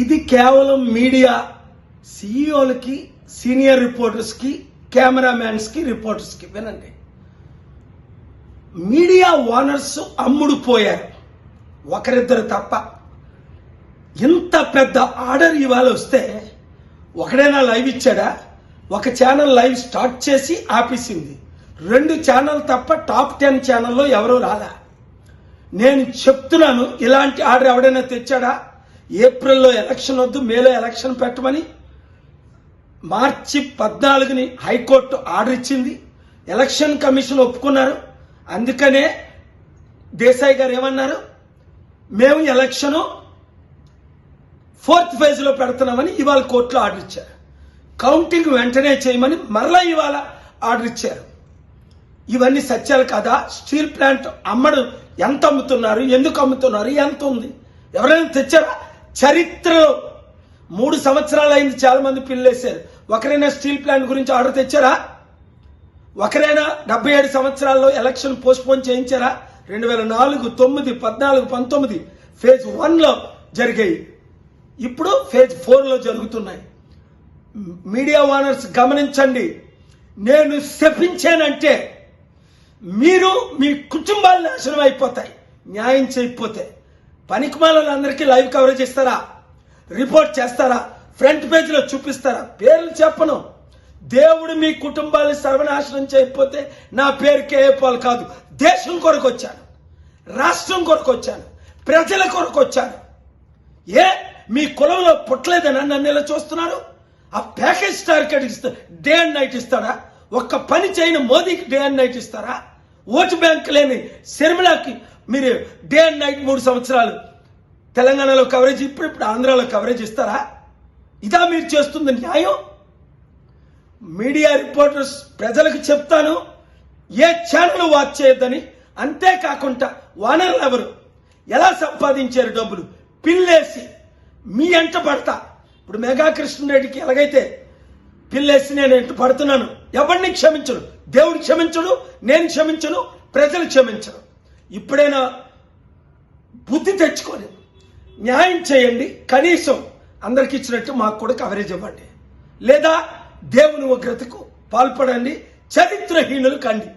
ఇది కేవలం media సీఈఓలకి, senior రిపోర్టర్స్కి, కెమెరామ్యాన్స్కి, రిపోర్టర్స్కి వినండి. మీడియా ఓనర్స్ అమ్ముడు పోయారు, ఒకరిద్దరు తప్ప. ఇంత పెద్ద ఆర్డర్ ఇవాళ వస్తే ఒకడైనా లైవ్ ఇచ్చాడా? ఒక ఛానల్ లైవ్ స్టార్ట్ చేసి ఆపేసింది. 2 ఛానల్ తప్ప టాప్ 10 ఛానల్లో ఎవరూ రాలా. నేను చెప్తున్నాను, ఇలాంటి ఆర్డర్ ఎవడైనా తెచ్చాడా? ఏప్రిల్లో ఎలక్షన్ వద్దు, మేలో ఎలక్షన్ పెట్టమని మార్చి 14ని హైకోర్టు ఆర్డర్ ఇచ్చింది. ఎలక్షన్ కమిషన్ ఒప్పుకున్నారు. అందుకనే దేశాయ్ గారు ఏమన్నారు, మేము ఎలక్షన్ 4th ఫేజ్లో పెడుతున్నామని ఇవాళ కోర్టులో ఆర్డర్ ఇచ్చారు. కౌంటింగ్ వెంటనే చేయమని మరలా ఇవాళ ఆర్డర్ ఇచ్చారు. ఇవన్నీ సత్యాలు కదా? స్టీల్ ప్లాంట్ అమ్మడు ఎంత అమ్ముతున్నారు, ఎందుకు అమ్ముతున్నారు, ఎంత ఉంది, ఎవరైనా తెచ్చారా? చరిత్రలో 3 సంవత్సరాలు అయింది, చాలా మంది పిల్లేశారు. ఒకరైనా స్టీల్ ప్లాంట్ గురించి ఆర్డర్ తెచ్చారా? ఒకరైనా 77 సంవత్సరాల్లో ఎలక్షన్ పోస్ట్పోన్ చేయించారా? 2004, 9, 14, 19 ఫేజ్ 1లో జరిగాయి. ఇప్పుడు ఫేజ్ 4లో జరుగుతున్నాయి. మీడియా ఓనర్స్ గమనించండి. నేను శపించానంటే మీరు మీ కుటుంబాలు నాశనం అయిపోతాయి న్యాయం చేయకపోతే. పనికిమాలందరికీ లైవ్ కవరేజ్ ఇస్తారా? రిపోర్ట్ చేస్తారా? ఫ్రంట్ పేజీలో చూపిస్తారా? పేర్లు చెప్పను. దేవుడు మీ కుటుంబాన్ని సర్వనాశనం చేయకపోతే నా పేరు కేఏపాల్ కాదు. దేశం కొరకు వచ్చాను, రాష్ట్రం కొరకు వచ్చాను, ప్రజల కొరకు వచ్చాను. ఏ మీ కులంలో పుట్టలేదనా నన్ను ఇలా చూస్తున్నారు? ఆ ప్యాకేజ్ టార్గెట్ ఇస్తా, డే అండ్ నైట్ ఇస్తాడా? ఒక్క పని చేయని మోదీకి డే అండ్ నైట్ ఇస్తారా? ఓటు బ్యాంక్ లేని శర్మిలాకి మీరు డే అండ్ నైట్ 3 సంవత్సరాలు తెలంగాణలో కవరేజ్, ఇప్పుడు ఆంధ్రాలో కవరేజ్ ఇస్తారా? ఇదా మీరు చేస్తుంది న్యాయం? మీడియా రిపోర్టర్స్ ప్రజలకు చెప్తాను, ఏ ఛానల్ వాచ్ చేయొద్దని. అంతేకాకుండా ఓనర్లు ఎవరు, ఎలా సంపాదించారు డబ్బులు, పిల్లేసి మీ ఎంట పడతా. ఇప్పుడు మెగా కృష్ణారెడ్డికి ఎలాగైతే పిల్లేసి నేను ఎంట పడుతున్నాను, ఎవరిని క్షమించను, దేవుడు క్షమించడు, నేను క్షమించను, ప్రజలు క్షమించను. ఇప్పుడైనా బుద్ధి తెచ్చుకొని న్యాయం చేయండి. కనీసం అందరికి ఇచ్చినట్టు మాకు కూడా కవరేజ్ ఇవ్వండి, లేదా దేవుని ఉగ్రతకు పాల్పడండి. చరిత్రహీనులు కండి.